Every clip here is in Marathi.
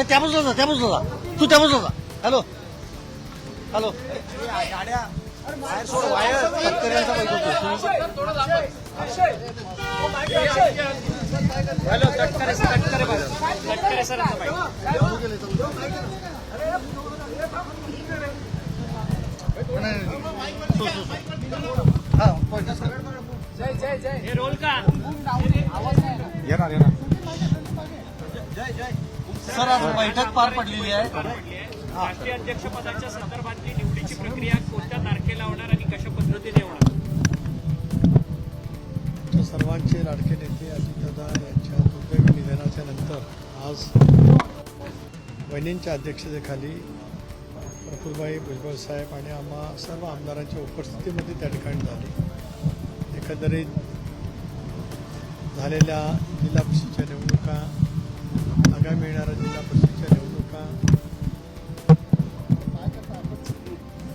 त्या बाजूला जा तू त्या बाजूला जा. हॅलो हॅलो गाड्या बाहेर सोड वायर शेतकऱ्यांचा बैठक होतो. हॅलो तटकरे सर हे रोल का येणार सर आज बैठक पार पडलेली आहे. राष्ट्रीय अध्यक्षपदाच्या संदर्भातली निवडीची प्रक्रिया कोणत्या तारखेला होणार आणि कशा पद्धतीने होणार? सर्वांचे लाडके नेते अजितदादा यांच्या दुर्दैवी निधनाच्या नंतर आज वहिनींच्या अध्यक्षतेखाली प्रफुल्लभाई भुजबळ साहेब आणि आम्हा सर्व आमदारांच्या उपस्थितीमध्ये त्या ठिकाणी झाली. एकंदरीत झालेल्या जिल्हा परिषदेच्या निवडणुका, आगामी येणाऱ्या जिल्हा परिषदेच्या निवडणुका,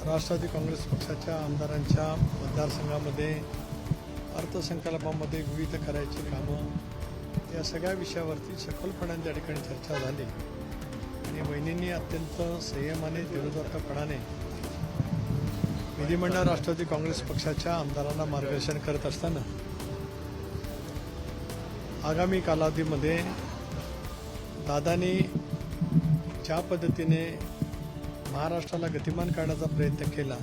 राष्ट्रवादी काँग्रेस पक्षाच्या आमदारांच्या मतदारसंघामध्ये अर्थसंकल्पामध्ये विविध करायची कामं, या सगळ्या विषयावरती सखोलपणाने त्या ठिकाणी चर्चा झाली आणि वहिनींनी अत्यंत संयमाने निर्धास्तपणाने विधिमंडळ राष्ट्रवादी काँग्रेस पक्षाच्या आमदारांना मार्गदर्शन करत असताना आगामी कालावधीमध्ये दादांनी ज्या पद्धतीने महाराष्ट्राला गतिमान करण्याचा प्रयत्न केला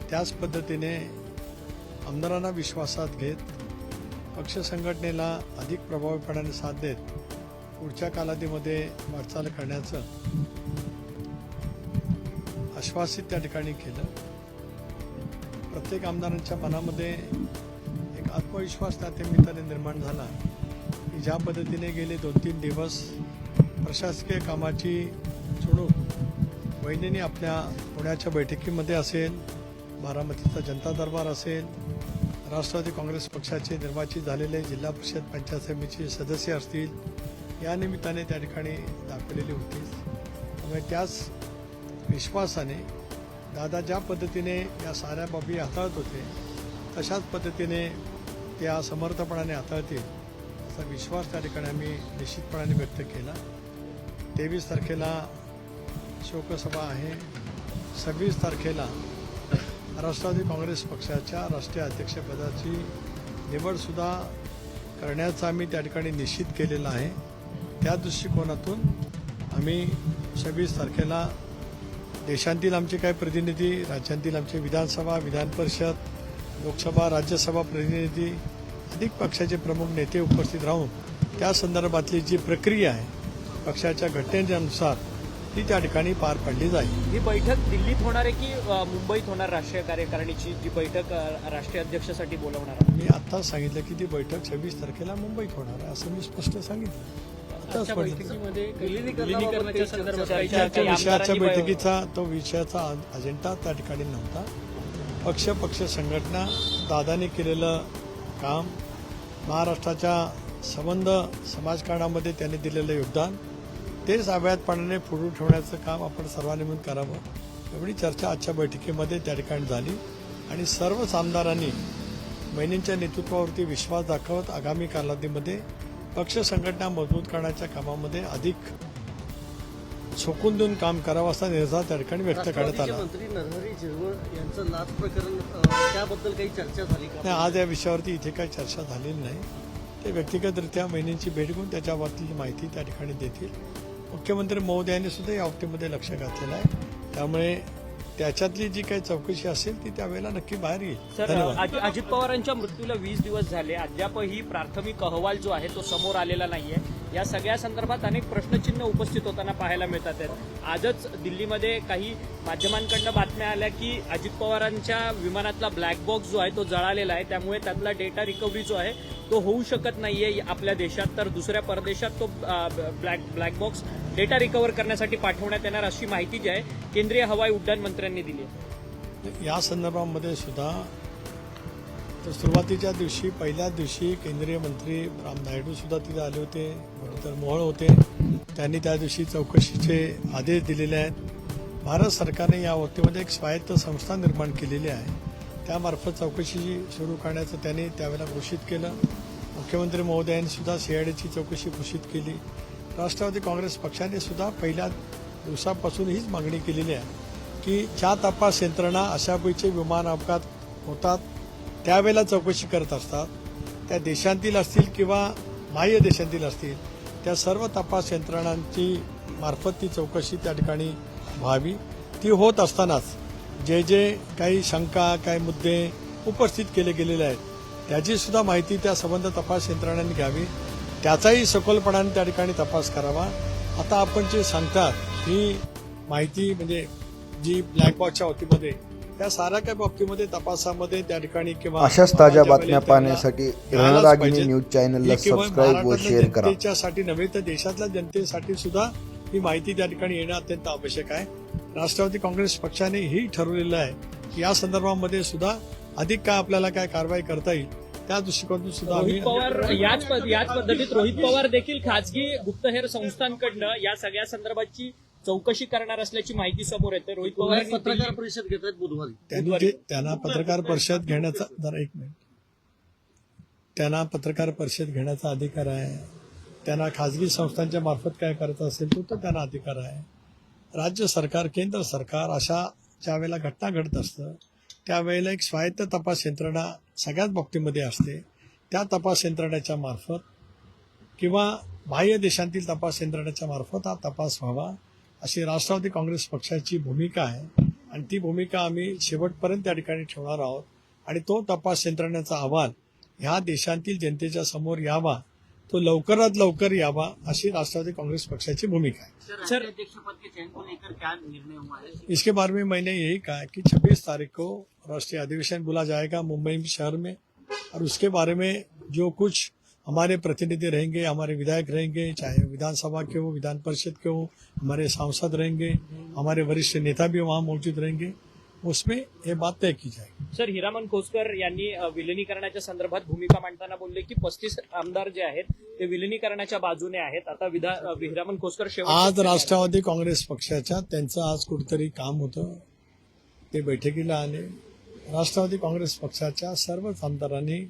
त्याच पद्धतीने आमदारांना विश्वासात घेत पक्ष संघटनेला अधिक प्रभावीपणाने साथ देत पुढच्या कालावधीमध्ये वाटचाल करण्याचं आश्वासित त्या ठिकाणी केलं. प्रत्येक आमदारांच्या मनामध्ये एक आत्मविश्वास त्या निमित्ताने निर्माण झाला की ज्या पद्धतीने गेले 2-3 दिवस प्रशासकीय कामाची चुणूक वहिनींनी आपल्या पुण्याच्या बैठकीमध्ये असेल, बारामतीचा जनता दरबार असेल, राष्ट्रवादी काँग्रेस पक्षाचे निर्वाचित झालेले जिल्हा परिषद पंचायत समितीचे सदस्य असतील, या निमित्ताने त्या ठिकाणी दाखवलेली होती. त्यामुळे त्याच विश्वासाने दादा ज्या पद्धतीने या साऱ्या बाबी हाताळत होते तशाच पद्धतीने त्या समर्थपणाने हाताळतील असा विश्वास त्या ठिकाणी आम्ही निश्चितपणाने व्यक्त केला. 23 तारखेला शोकसभा आहे. 26 तारखेला राष्ट्रवादी काँग्रेस पक्षाच्या राष्ट्रीय अध्यक्षपदाची निवडसुद्धा करण्याचा आम्ही त्या ठिकाणी निश्चित केलेला आहे. त्या दृष्टिकोनातून आम्ही 26 तारखेला देशांतील आमचे काही प्रतिनिधी, राज्यांतील आमचे विधानसभा, विधान परिषद, लोकसभा, राज्यसभा प्रतिनिधी, अधिक पक्षाचे प्रमुख नेते उपस्थित राहून त्या संदर्भातली जी प्रक्रिया आहे पक्षाच्या घटनेनुसार ती त्या ठिकाणी पार पडली जाईल. ही बैठक दिल्लीत होणार आहे की मुंबईत होणार? राष्ट्रीय कार्यकारिणीची जी बैठक राष्ट्रीय अध्यक्षासाठी बोलवणार आहे. मी आत्ताच सांगितलं की ती बैठक 26 तारखेला मुंबईत होणार आहे असं मी स्पष्ट सांगितलं. आजच्या बैठकीमध्ये विलिनीकरणाच्या संदर्भात विषयाच्या बैठकीचा तो विषयाचा अजेंडा त्या ठिकाणी नव्हता. पक्ष संघटना, दादाने केलेलं काम, महाराष्ट्राच्या संबंध समाजकारणामध्ये त्यांनी दिलेलं योगदान, तेच अव्याहतपणाने पुढे ठेवण्याचं काम आपण सर्वांनी मिळून करावं एवढी चर्चा आजच्या बैठकीमध्ये त्या ठिकाणी झाली आणि सर्वच आमदारांनी वहिनींच्या नेतृत्वावरती विश्वास दाखवत आगामी कालावधीमध्ये पक्ष संघटना मजबूत करण्याच्या कामामध्ये अधिक झोकून देऊन काम करावं असा निर्धार त्या ठिकाणी व्यक्त करण्यात आला. मंत्री नरहरी झिरवळ यांचं लाच प्रकरण त्याबद्दल काही चर्चा झाली का? नाही, आज या विषयावरती इथे काही चर्चा झालेली नाही. ते व्यक्तिगतरित्या वहिनींची भेट घेऊन त्याच्यावरती माहिती त्या ठिकाणी देतील. मुख्यमंत्री महोदयांनी सुद्धा या बाबतीमध्ये लक्ष घातलेलं आहे. त्यामुळे त्याच्यातली जी काही चौकशी असेल ती त्यावेळेला नक्की बाहेर येईल. सर, अजित पवारांच्या मृत्यूला 20 दिवस झाले, अद्यापही प्राथमिक अहवाल जो आहे तो समोर आलेला नाहीये. या सगळ्या संदर्भात अनेक प्रश्नचिन्ह उपस्थित होताना पाहायला मिळतात आहेत. आजच दिल्लीमध्ये काही माध्यमांकडनं बातम्या आल्या की अजित पवारांच्या विमानातला ब्लॅक बॉक्स जो आहे तो जळालेला आहे, त्यामुळे त्यातला डेटा रिकव्हरी जो आहे तो होऊ शकत नाहीये आपल्या देशात, तर दुसऱ्या परदेशात तो ब्लॅक बॉक्स डेटा रिकव्हर करण्यासाठी पाठवण्यात येणार अशी माहिती जी आहे केंद्रीय हवाई उड्डाण मंत्र्यांनी दिली आहे. या संदर्भामध्ये सुद्धा तर सुरुवातीच्या दिवशी, पहिल्याच दिवशी केंद्रीय मंत्री राम नायडू सुद्धा तिथे आले होते, मुरलीधर मोहोळ होते. त्यांनी त्या दिवशी चौकशीचे आदेश दिलेले आहेत. भारत सरकारने या बाबतीमध्ये एक स्वायत्त संस्था निर्माण केलेली आहे, त्यामार्फत चौकशी सुरू करण्याचं त्यांनी त्यावेळेला घोषित केलं. मुख्यमंत्री महोदयांनी सुद्धा सीआयडीची चौकशी घोषित केली. राष्ट्रवादी काँग्रेस पक्षाने सुद्धा पहिल्या दिवसापासून हीच मागणी केलेली आहे की ज्या तपास यंत्रणा अशापैकी विमान अपघात होतात त्यावेळेला चौकशी करत असतात, त्या देशांतील असतील किंवा बाह्य देशांतील असतील, त्या सर्व तपास यंत्रणांची मार्फत ती चौकशी त्या ठिकाणी व्हावी. ती होत असतानाच जे जे काही शंका, काही मुद्दे उपस्थित केले गेलेले आहेत त्याची सुद्धा माहिती त्या संबंध तपास यंत्रणांनी घ्यावी, त्याचाही सखोलपणाने त्या ठिकाणी तपास करावा. आता आपण जे सांगतात ही माहिती म्हणजे जी ब्लॅक बॉक्सच्या बाबतीमध्ये त्या साऱ्या काही बाबतीमध्ये तपासामध्ये त्या ठिकाणी किंवा अशाच ताज्या बातम्या पाहण्यासाठी रणरागिणी न्यूज चॅनलला केवळ सबस्क्राईब व महाराष्ट्रातल्या शेअर करा. जनतेच्यासाठी नव्हे तर देशातल्या जनतेसाठी सुद्धा ही माहिती त्या ठिकाणी येणं अत्यंत आवश्यक आहे. राष्ट्रवादी काँग्रेस पक्षाने ही ठरवलेलं आहे की या संदर्भामध्ये सुद्धा अधिक काय आपल्याला काय कारवाई करता येईल त्या दृष्टिकोनातून सुद्धा आम्ही रोहित पवार याच पद्धतीत रोहित पवार देखील खासगी गुप्तहेर संस्थांकडनं या सगळ्या संदर्भाची चौकशी करणार असल्याची माहिती समोर येते. रोहित पवार पत्रकार परिषद घेत आहेत बुधवारी. त्यांना पत्रकार परिषद घेण्याचा जरा एक मिनिट त्यांना पत्रकार परिषद घेण्याचा अधिकार आहे. त्यांना खाजगी संस्थांच्या मार्फत काय करायचं असेल तो त्यांना अधिकार आहे. राज्य सरकार, केंद्र सरकार अशा ज्या वेळेला घटना घडत असतं त्यावेळेला एक स्वायत्त तपास यंत्रणा सगळ्याच बाबतीमध्ये असते. त्या तपास यंत्रणेच्या मार्फत किंवा बाह्य देशांतील तपास यंत्रणेच्या मार्फत हा तपास व्हावा अशी राष्ट्रवादी काँग्रेस पक्षाची भूमिका आहे आणि ती भूमिका आम्ही शेवटपर्यंत त्या ठिकाणी ठेवणार आहोत. आणि तो तपास यंत्रणेचा अहवाल ह्या देशांतील जनतेच्या समोर यावा, तो लवकरात लवकर यावा अशी राष्ट्रवादी कांग्रेस पक्षाची भूमिका है. सर, अध्यक्ष पद के चयन को लेकर क्या निर्णय हुआ है? इसके बारे में मैंने यही कहा है कि 26 तारीख को राष्ट्रीय अधिवेशन बुला जाएगा मुंबई शहर में, और उसके बारे में जो कुछ हमारे प्रतिनिधि रहेंगे, हमारे विधायक रहेंगे, चाहे विधानसभा के हो, विधान परिषद के हो, हमारे सांसद रहेंगे, हमारे वरिष्ठ नेता भी वहाँ मौजूद रहेंगे, उसमें ये बात तय की जाएगी. सर, हिरामन खोसकर यांनी विलिनीकरणाच्या संदर्भात भूमिका मांडताना बोलले की 35 आमदार जे आहेत ते विलिनीकरणाच्या बाजूने आहेत. आता हिरामन खोसकर आज राष्ट्रवादी काँग्रेस पक्षाच्या त्यांचं आज कुठेतरी काम होतं, ते बैठकीला आले. राष्ट्रवादी काँग्रेस पक्षाच्या सर्वच आमदारांनी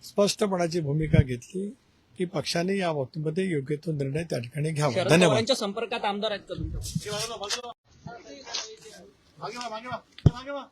स्पष्टपणाची भूमिका घेतली की पक्षाने या बाबतीमध्ये योग्य तो निर्णय त्या ठिकाणी घ्यावा. शरद धन्यवाद. पवारांच्या संपर्कात आमदार आहेत का तुमच्या? मागे वा, मागे वा.